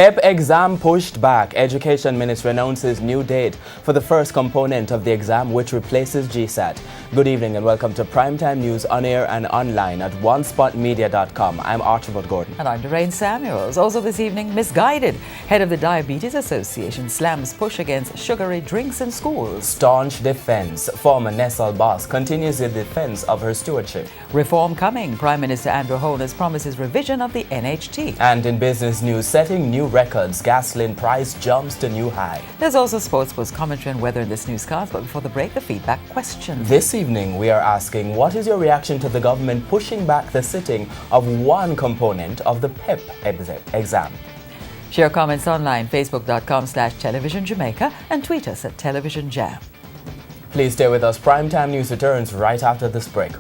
PEP exam pushed back. Education Ministry announces new date for the first component of the exam, which replaces GSAT. Good evening and welcome to Primetime News on air and online at onespotmedia.com. I'm Archibald Gordon. And I'm Doreen Samuels. Also this evening, Misguided. Head of the Diabetes Association slams push against sugary drinks in schools. Staunch defense. Former Nestle boss continues the defense of her stewardship. Reform coming. Prime Minister Andrew Holness promises revision of the NHT. And in business news, setting new records. Gasoline price jumps to new high. There's also sports commentary and weather in this newscast, but before the break, the feedback question. This evening, we are asking, what is your reaction to the government pushing back the sitting of one component of the PEP exam? Share comments online, facebook.com/Television Jamaica, and tweet us at Television Jam. Please stay with us. Primetime News returns right after this break.